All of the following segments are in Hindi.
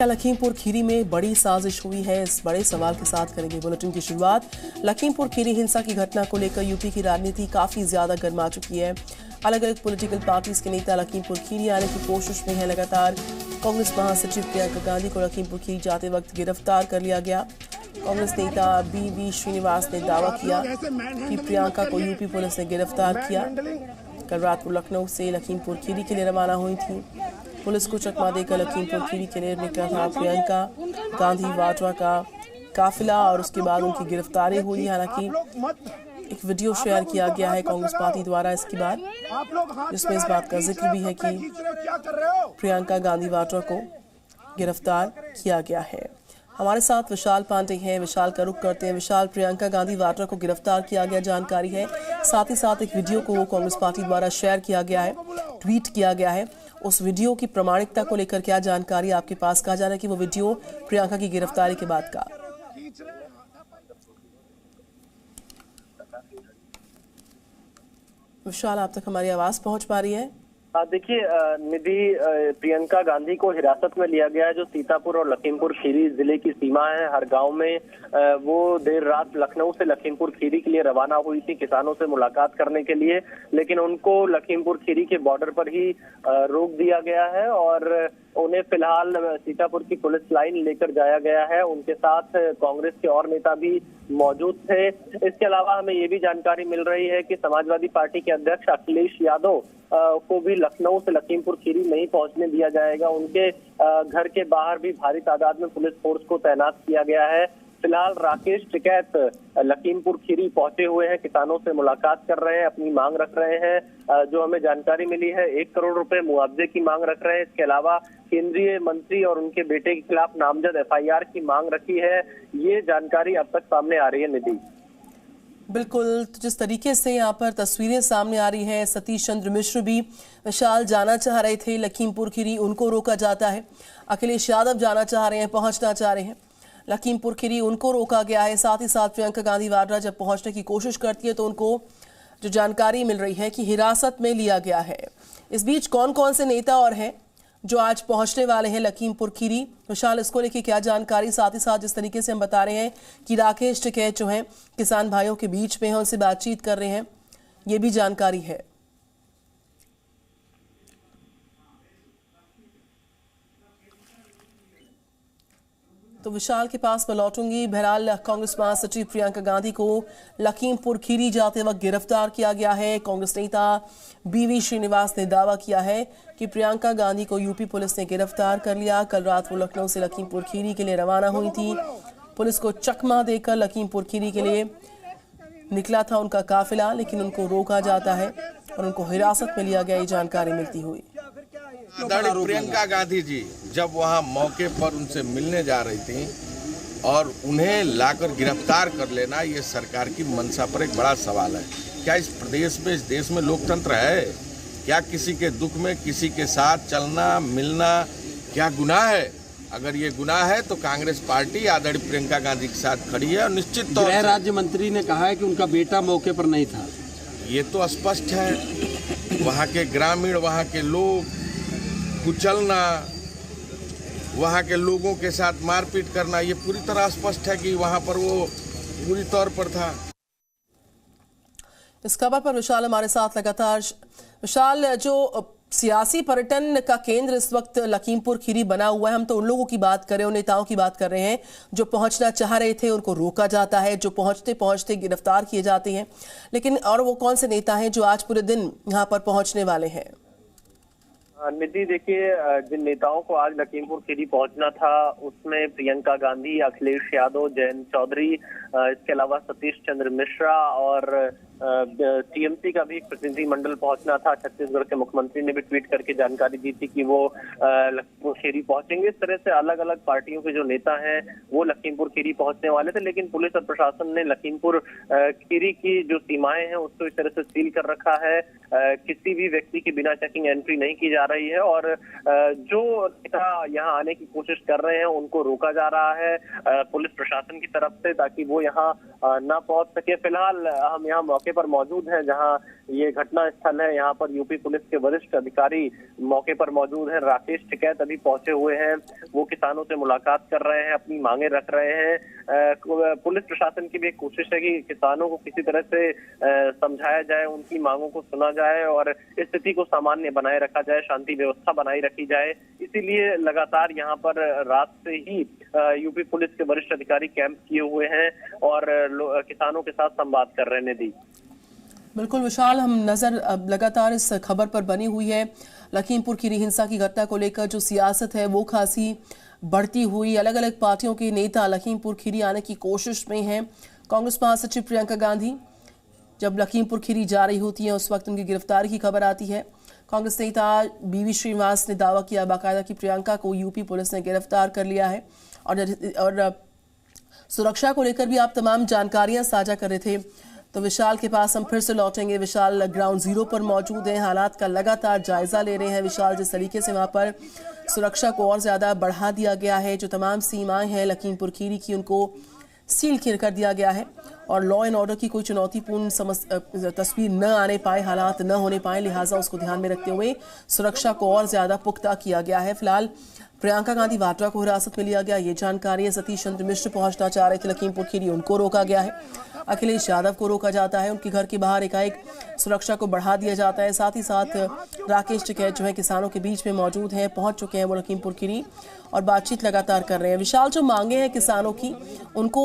लखीमपुर खीरी में बड़ी साजिश हुई है। इस बड़े सवाल के साथ करेंगे बुलेटिन की शुरुआत। लखीमपुर खीरी हिंसा की घटना को लेकर यूपी की राजनीति काफी ज्यादा गर्मा चुकी है। अलग अलग पॉलिटिकल पार्टीज के नेता लखीमपुर खीरी आने की कोशिश में है। लगातार कांग्रेस महासचिव प्रियंका गांधी को लखीमपुर खीरी जाते वक्त गिरफ्तार कर लिया गया। कांग्रेस नेता बी श्रीनिवास ने दावा किया कि प्रियंका को यूपी पुलिस ने गिरफ्तार किया। कल रात को लखनऊ से लखीमपुर खीरी के लिए रवाना हुई थी। पुलिस को चकमा देकर लखीमपुर खीरी के लिए निकला था प्रियंका गांधी वाड्रा का काफिला और उसके बाद उनकी गिरफ्तारी हुई। हालांकि एक वीडियो शेयर किया गया है कांग्रेस पार्टी द्वारा इसके बाद, जिसमें इस बात का जिक्र भी है कि प्रियंका गांधी वाड्रा को गिरफ्तार किया गया है। हमारे साथ विशाल पांडे हैं। विशाल का रुख करते हैं। विशाल, प्रियंका गांधी वाड्रा को गिरफ्तार किया गया जानकारी है, साथ ही साथ एक वीडियो को कांग्रेस पार्टी द्वारा शेयर किया गया है, ट्वीट किया गया है। उस वीडियो की प्रामाणिकता को लेकर क्या जानकारी आपके पास? कहा जा रहा है कि वो वीडियो प्रियंका की गिरफ्तारी के बाद का। विशाल, आप तक हमारी आवाज पहुंच पा रही है? देखिए निधि, प्रियंका गांधी को हिरासत में लिया गया है जो सीतापुर और लखीमपुर खीरी जिले की सीमा है। हर गांव में वो देर रात लखनऊ से लखीमपुर खीरी के लिए रवाना हुई थी किसानों से मुलाकात करने के लिए, लेकिन उनको लखीमपुर खीरी के बॉर्डर पर ही रोक दिया गया है और उन्हें फिलहाल सीतापुर की पुलिस लाइन लेकर जाया गया है। उनके साथ कांग्रेस के और नेता भी मौजूद थे। इसके अलावा हमें ये भी जानकारी मिल रही है कि समाजवादी पार्टी के अध्यक्ष अखिलेश यादव को भी लखनऊ से लखीमपुर खीरी नहीं पहुंचने दिया जाएगा। उनके घर के बाहर भी भारी तादाद में पुलिस फोर्स को तैनात किया गया है। फिलहाल राकेश टिकैत लखीमपुर खीरी पहुंचे हुए हैं, किसानों से मुलाकात कर रहे हैं, अपनी मांग रख रहे हैं। जो हमें जानकारी मिली है 1 करोड़ रुपए मुआवजे की मांग रख रहे हैं। इसके अलावा केंद्रीय मंत्री और उनके बेटे के खिलाफ नामजद FIR की मांग रखी है। ये जानकारी अब तक सामने आ रही है निधि। बिल्कुल, तो जिस तरीके से यहाँ पर तस्वीरें सामने आ रही है, सतीश चंद्र मिश्र भी विशाल जाना चाह रहे थे लखीमपुर खीरी, उनको रोका जाता है। अखिलेश यादव जाना चाह रहे हैं, पहुंचना चाह रहे हैं लखीमपुर खीरी, उनको रोका गया है। साथ ही साथ प्रियंका गांधी वाड्रा जब पहुंचने की कोशिश करती है तो उनको जो जानकारी मिल रही है कि हिरासत में लिया गया है। इस बीच कौन कौन से नेता और हैं जो आज पहुंचने वाले हैं लखीमपुर खीरी? विशाल, इसको लेके क्या जानकारी? साथ ही साथ जिस तरीके से हम बता रहे हैं कि राकेश टिकैत जो हैं किसान भाइयों के बीच में हैं, उनसे बातचीत कर रहे हैं, ये भी जानकारी है। तो विशाल के पास मैं लौटूंगी। बहरहाल कांग्रेस महासचिव प्रियंका गांधी को लखीमपुर खीरी जाते वक्त गिरफ्तार किया गया है। कांग्रेस नेता बी श्रीनिवास ने दावा किया है कि प्रियंका गांधी को यूपी पुलिस ने गिरफ्तार कर लिया। कल रात वो लखनऊ से लखीमपुर खीरी के लिए रवाना हुई थी। पुलिस को चकमा देकर लखीमपुर खीरी के लिए निकला था उनका काफिला, लेकिन उनको रोका जाता है और उनको हिरासत में लिया गया, ये जानकारी मिलती हुई। प्रियंका गांधी जी जब वहां मौके पर उनसे मिलने जा रही थी और उन्हें लाकर गिरफ्तार कर लेना, ये सरकार की मंशा पर एक बड़ा सवाल है। क्या इस प्रदेश में, इस देश में लोकतंत्र है? क्या किसी के दुख में किसी के साथ चलना मिलना क्या गुनाह है? अगर ये गुनाह है तो कांग्रेस पार्टी आदरणीय प्रियंका गांधी के साथ खड़ी है और निश्चित तौर गृह राज्य मंत्री ने कहा है कि उनका बेटा मौके पर नहीं था। ये तो स्पष्ट है। वहाँ के ग्रामीण, वहाँ के लोग कुचलना, वहाँ के लोगों के साथ मारपीट करना, ये पूरी तरह स्पष्ट है कि वहाँ पर वो पूरी तौर पर था। इस खबर पर विशाल हमारे साथ लगातार। विशाल, जो सियासी पर्यटन का केंद्र इस वक्त लखीमपुर खीरी बना हुआ है, हम तो उन लोगों की बात कर रहे हैं, उन नेताओं की बात कर रहे हैं जो पहुंचना चाह रहे थे, उनको रोका जाता है, जो पहुंचते पहुंचते गिरफ्तार किए जाते हैं। लेकिन और वो कौन से नेता हैं जो आज पूरे दिन यहाँ पर पहुंचने वाले हैं? निधि, देखिए, जिन नेताओं को आज लखीमपुर खीरी पहुंचना था उसमें प्रियंका गांधी, अखिलेश यादव, जयंत चौधरी, इसके अलावा सतीश चंद्र मिश्रा और TMC का भी एक प्रतिनिधि मंडल पहुंचना था। छत्तीसगढ़ के मुख्यमंत्री ने भी ट्वीट करके जानकारी दी थी कि वो लखीमपुर खीरी पहुंचेंगे। इस तरह से अलग अलग पार्टियों के जो नेता हैं वो लखीमपुर खीरी पहुंचने वाले थे, लेकिन पुलिस और प्रशासन ने लखीमपुर खीरी की जो सीमाएं हैं उसको इस तरह से सील कर रखा है। किसी भी व्यक्ति की बिना चेकिंग एंट्री नहीं की जा रही है और जो नेता यहाँ आने की कोशिश कर रहे हैं उनको रोका जा रहा है पुलिस प्रशासन की तरफ से, ताकि वो यहाँ न पहुंच सके। फिलहाल हम यहाँ मौके पर मौजूद हैं जहां ये घटना स्थल है। यहाँ पर यूपी पुलिस के वरिष्ठ अधिकारी मौके पर मौजूद हैं। राकेश टिकैत अभी पहुंचे हुए हैं। वो किसानों से मुलाकात कर रहे हैं, अपनी मांगे रख रहे हैं। पुलिस प्रशासन की भी एक कोशिश है कि किसानों को किसी तरह से समझाया जाए, उनकी मांगों को सुना जाए और स्थिति को सामान्य बनाए रखा जाए, शांति व्यवस्था बनाई रखी जाए। इसीलिए लगातार यहाँ पर रात से ही यूपी पुलिस के वरिष्ठ अधिकारी कैंप किए हुए हैं और किसानों के साथ संवाद कर रहे हैं। निधि, बिल्कुल विशाल, हम नजर लगातार इस खबर पर बनी हुई है। लखीमपुर खीरी हिंसा की घटना को लेकर जो सियासत है वो खासी बढ़ती हुई, अलग अलग पार्टियों के नेता लखीमपुर खीरी आने की कोशिश में हैं। कांग्रेस महासचिव प्रियंका गांधी जब लखीमपुर खीरी जा रही होती है उस वक्त उनकी गिरफ्तारी की खबर आती है। कांग्रेस नेता बीवी श्रीनिवास ने दावा किया बाकायदा कि प्रियंका को यूपी पुलिस ने गिरफ्तार कर लिया है और सुरक्षा को लेकर भी आप तमाम जानकारियां साझा कर रहे थे। तो विशाल के पास हम फिर से लौटेंगे। विशाल ग्राउंड जीरो पर मौजूद हैं, हालात का लगातार जायजा ले रहे हैं। विशाल, जिस तरीके से वहां पर सुरक्षा को और ज्यादा बढ़ा दिया गया है, जो तमाम सीमाएं हैं लखीमपुर खीरी की उनको सील कर दिया गया है और लॉ एंड ऑर्डर की कोई चुनौतीपूर्ण तस्वीर न आने पाए, हालात न होने पाए, लिहाजा उसको ध्यान में रखते हुए सुरक्षा को और ज्यादा पुख्ता किया गया है। फिलहाल प्रियंका गांधी वाड्रा को हिरासत में लिया गया, ये जानकारी है। सतीश चंद्र मिश्र पहुंचना चाह रहे थे लखीमपुर खीरी, उनको रोका गया है। अखिलेश यादव को रोका जाता है, उनके घर के बाहर एकाएक सुरक्षा को बढ़ा दिया जाता है। साथ ही साथ राकेश टिकैत जो है किसानों के बीच में मौजूद हैं, पहुंच चुके हैं वो लखीमपुर खीरी और बातचीत लगातार कर रहे हैं। विशाल, जो मांगे हैं किसानों की, उनको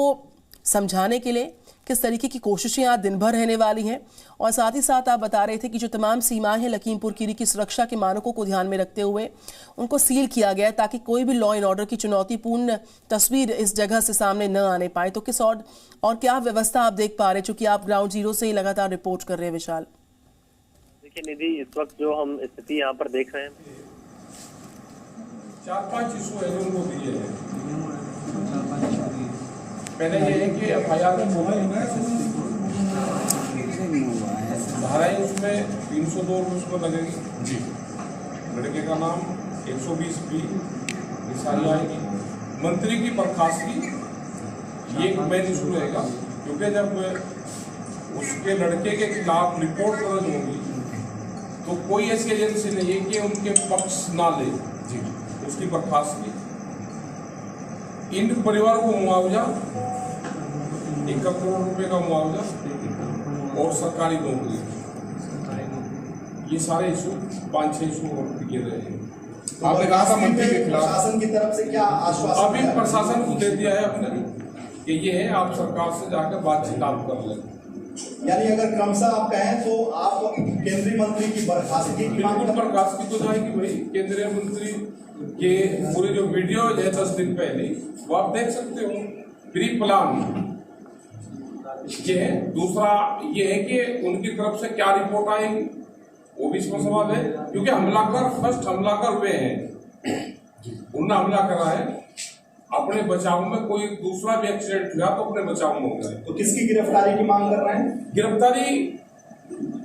समझाने के लिए किस तरीके की कोशिशें आज दिन भर रहने वाली हैं, और साथ ही साथ आप बता रहे थे कि जो तमाम सीमाएं हैं लखीमपुर खीरी की सुरक्षा के मानकों को ध्यान में रखते हुए उनको सील किया गया है ताकि कोई भी लॉ एंड ऑर्डर की चुनौतीपूर्ण तस्वीर इस जगह से सामने न आने पाए। तो किस और क्या व्यवस्था आप देख पा रहे, चूंकि आप ग्राउंड जीरो से ही लगातार रिपोर्ट कर रहे हैं? विशाल, देखिए निधि, इस वक्त जो हम स्थिति यहाँ पर देख रहे हैं, 4-5 इशू है जो उनको दिए हैं। पहले ये है कि FIR धाराएं उसमें 302 उसमें लगेगी जी। लड़के का नाम 120B ये सारी आएगी। मंत्री की बर्खास्तगी ये एक मेन इशू रहेगा, क्योंकि जब उसके लड़के के खिलाफ रिपोर्ट दर्ज होगी तो कोई ऐसी एजेंसी नहीं है कि उनके पक्ष ना ले जी, उसकी बर्खास्तगी। इन परिवार को मुआवजा 1 करोड़ रुपए का मुआवजा और सरकारी नौकरी, ये सारे इशू 5-6 इशू और दिए गए हैं। आपने कहा था मंत्री के खिलाफ प्रशासन की तरफ से क्या आश्वासन? अभी प्रशासन को दे दिया है अपने कि ये है, आप सरकार से जाकर बातचीत आप कर लें। यानी अगर क्रमशः आप कहें तो आप केंद्रीय मंत्री की बर्खास्तगी की मांग? बर्खास्तगी तो जाएगी भाई। केंद्रीय मंत्री के पूरे जो वीडियो है 10 दिन पहले वो आप देख सकते हो, प्री प्लान ये है। दूसरा ये है कि उनकी तरफ से क्या रिपोर्ट आएगी, वो भी इसमें सवाल है, क्योंकि हमलाकर फर्स्ट हमलाकर वे हैं, उन्होंने हमला करा है। अपने बचाव में कोई दूसरा भी एक्सीडेंट हुआ तो अपने बचाव में होगा। तो किसकी गिरफ्तारी की मांग कर रहे हैं? गिरफ्तारी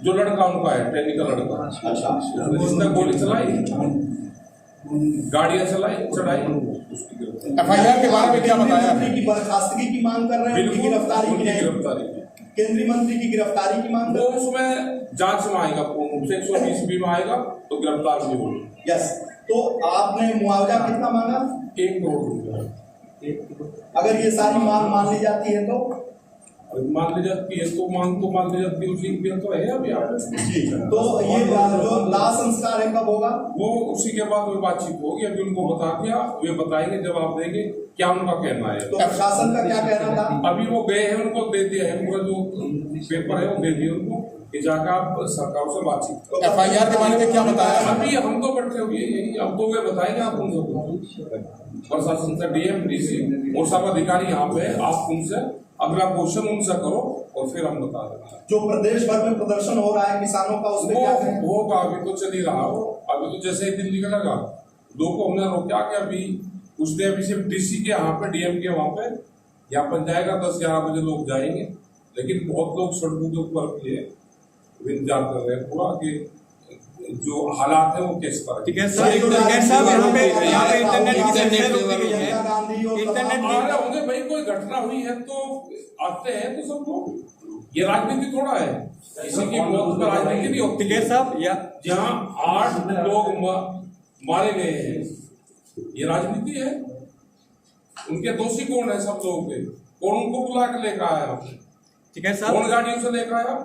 जो लड़का उनका है, टेक्निकल लड़का, अच्छा, जिसने गोली चलाई, गाड़ियां चलाई, चढ़ाई, उसकी FIR के बारे में क्या बताया? मंत्री की बर्खास्तगी की मांग कर रहे हैं, उनकी गिरफ्तारी की नहीं? गिरफ्तारी केंद्रीय मंत्री की गिरफ्तारी की मांग? वो उसमें जांच में आएगा, 120B में आएगा तो गिरफ्तार नहीं होगी। यस। तो आपने मुआवजा कितना मांगा? 1 करोड़ रुपया। अगर ये सारी मांग मान ली जाती है तो? मान ली जाती है तो मान ली जाती है, उसी तो है अभी आप जी। तो ये जो लाश संस्कार है कब होगा? वो उसी के बाद वो बातचीत होगी। अभी उनको बता दिया, वे बताएंगे, जवाब देंगे क्या उनका कहना है। तो प्रशासन का क्या कहना था? अभी वो गए हैं, उनको दे दिया है, पूरा जो पेपर है वो दे दिया उनको कि जाकर आप सरकार से बातचीत। तो FIR के बारे में क्या बताया? अभी हम तो बैठे हुए यही, अब तो वे बताएंगे आप उनको। प्रशासन से DM DC और सब अधिकारी यहाँ पे, आप उनसे अगला क्वेश्चन उनसे करो और फिर हम बता देंगे। जो प्रदेश भर में प्रदर्शन हो रहा है किसानों का, उसमें क्या कहें? होगा, अभी तो चल ही रहा हो। अभी तो जैसे ही दिल्ली का लगा, 2 को हमने रोका कि अभी कुछ देर अभी सिर्फ DC के यहाँ पे, DM के वहाँ पे, यहाँ पर जाएगा 10-11 बजे लोग जाएंगे, लेकिन बहुत लोग सड़कों के ऊपर के लिए इंतजार कर रहे हैं पूरा कि जो हालात है वो किस पर। ठीक है सर, यहाँ पे इंटरनेट की समस्या रोक दी गई है। इंटरनेट आ रहे होंगे भाई, कोई घटना हुई है तो आते हैं तो सब लोग, ये राजनीति थोड़ा है, किसी की मौत पर राजनीति नहीं होती। ठीक है साहब, जहाँ 8 लोग मारे गए हैं, ये राजनीति है। उनके दोषी कौन है सब लोगों के? कौन उनको बुला के लेकर आया? ठीक है साहब, कौन गाड़ियों से लेकर आया?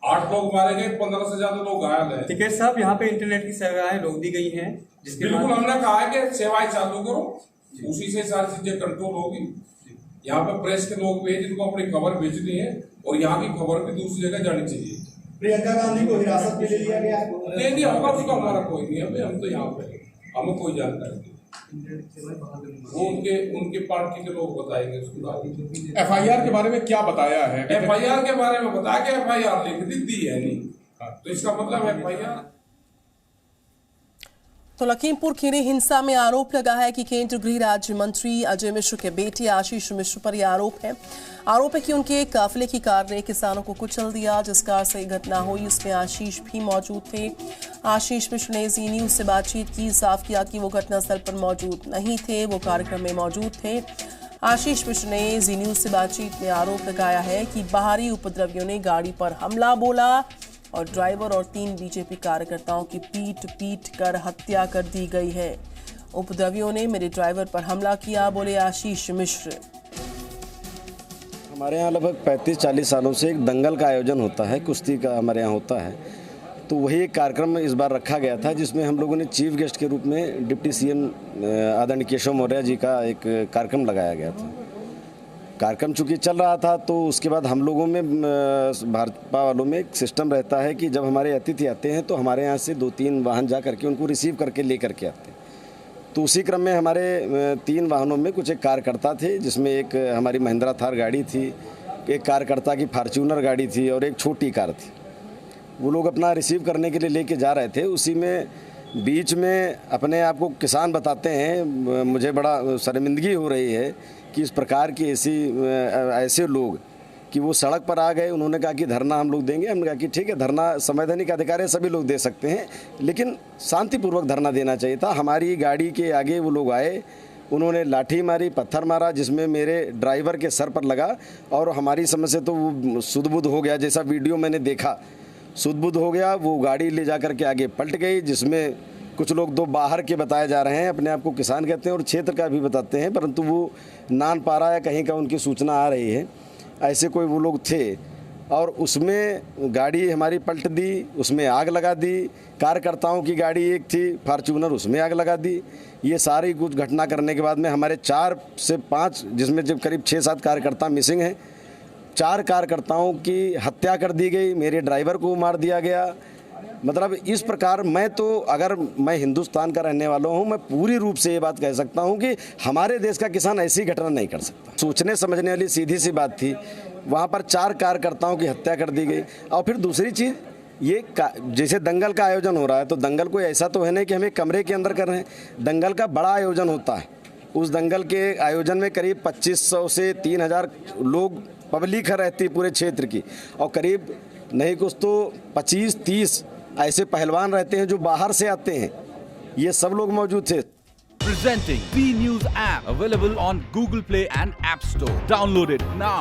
8 लोग मारे गए, 15 से ज्यादा लोग घायल हैं। ठीक है साहब, यहाँ पे इंटरनेट की सेवाएं रोक दी गई हैं, बिल्कुल हमने कहा है कि सेवाएं चालू करो, उसी से सारी चीजें कंट्रोल होगी। यहाँ पे प्रेस के लोग भी हैं जिनको अपनी खबर भेजनी है, और यहाँ की खबर भी दूसरी जगह जानी चाहिए। प्रियंका गांधी को हिरासत में ले लिया गया है? नहीं होगा उसका हमारा कोई नहीं है, हम तो यहाँ पे हमें कोई जानकारी नहीं, वो उनके पार्टी के लोग बताएंगे उसके बाद। FIR के बारे में क्या बताया है? FIR के बारे में बताया कि FIR लिख दी है नहीं, तो इसका मतलब FIR। तो लखीमपुर खीरी हिंसा में आरोप लगा है कि केंद्रीय गृह राज्य मंत्री अजय मिश्र के बेटे आशीष मिश्र पर यह आरोप है कि उनके काफिले की कार ने किसानों को कुचल दिया। जिस कार से घटना हुई उसमें आशीष भी मौजूद थे। आशीष मिश्र ने जी न्यूज से बातचीत की, साफ किया कि वो घटनास्थल पर मौजूद नहीं थे, वो कार्यक्रम में मौजूद थे। आशीष मिश्र ने जी न्यूज से बातचीत में आरोप लगाया है कि बाहरी उपद्रवियों ने गाड़ी पर हमला बोला और ड्राइवर और 3 बीजेपी कार्यकर्ताओं की पीट कर हत्या कर दी गई है। उपद्रवियों ने मेरे ड्राइवर पर हमला किया, बोले आशीष मिश्र। हमारे यहाँ लगभग 35-40 सालों से एक दंगल का आयोजन होता है, कुश्ती का हमारे यहाँ होता है। तो वही एक कार्यक्रम इस बार रखा गया था जिसमें हम लोगों ने चीफ गेस्ट के रूप में डिप्टी CM आदरणीय केशव मौर्य जी का एक कार्यक्रम लगाया गया था। कार्यक्रम चूँकि चल रहा था तो उसके बाद हम लोगों में भाजपा वालों में एक सिस्टम रहता है कि जब हमारे अतिथि आते हैं तो हमारे यहाँ से 2-3 वाहन जा करके उनको रिसीव करके ले करके आते हैं। तो उसी क्रम में हमारे 3 वाहनों में कुछ एक कार्यकर्ता थे, जिसमें एक हमारी महिंद्रा थार गाड़ी थी, एक कार्यकर्ता की फॉर्च्यूनर गाड़ी थी और एक छोटी कार थी। वो लोग अपना रिसीव करने के लिए लेके जा रहे थे। उसी में बीच में अपने आप को किसान बताते हैं। मुझे बड़ा शर्मिंदगी हो रही है कि इस प्रकार की ऐसे लोग कि वो सड़क पर आ गए। उन्होंने कहा कि धरना हम लोग देंगे। हमने कहा कि ठीक है, धरना संवैधानिक अधिकार है, सभी लोग दे सकते हैं, लेकिन शांतिपूर्वक धरना देना चाहिए था। हमारी गाड़ी के आगे वो लोग आए, उन्होंने लाठी मारी, पत्थर मारा, जिसमें मेरे ड्राइवर के सर पर लगा और हमारी समझ से तो वो सुध-बुध हो गया। जैसा वीडियो मैंने देखा, सुध-बुध हो गया। वो गाड़ी ले जा कर के आगे पलट गई, जिसमें कुछ लोग 2 बाहर के बताए जा रहे हैं, अपने आप को किसान कहते हैं और क्षेत्र का भी बताते हैं, परंतु वो नान पारा या कहीं का उनकी सूचना आ रही है, ऐसे कोई वो लोग थे। और उसमें गाड़ी हमारी पलट दी, उसमें आग लगा दी। कार्यकर्ताओं की गाड़ी एक थी फॉर्च्यूनर, उसमें आग लगा दी। ये सारी कुछ घटना करने के बाद में हमारे 4 से 5, जिसमें जब करीब 6-7 कार्यकर्ता मिसिंग हैं, 4 कार्यकर्ताओं की हत्या कर दी गई, मेरे ड्राइवर को मार दिया गया। मतलब इस प्रकार अगर मैं हिंदुस्तान का रहने वाला हूँ, मैं पूरी रूप से ये बात कह सकता हूँ कि हमारे देश का किसान ऐसी घटना नहीं कर सकता। सोचने समझने वाली सीधी सी बात थी। वहाँ पर 4 कार्यकर्ताओं की हत्या कर दी गई। और फिर दूसरी चीज़, ये जैसे दंगल का आयोजन हो रहा है तो दंगल कोई ऐसा तो है नहीं कि हमें कमरे के अंदर कर रहे हैं। दंगल का बड़ा आयोजन होता है। उस दंगल के आयोजन में करीब 2500 से 3000 लोग पब्लिक रहती पूरे क्षेत्र की, और करीब नहीं कुछ तो 25-30 ऐसे पहलवान रहते हैं जो बाहर से आते हैं। ये सब लोग मौजूद थे। Presenting B News app, available on Google Play and App Store. Download it now.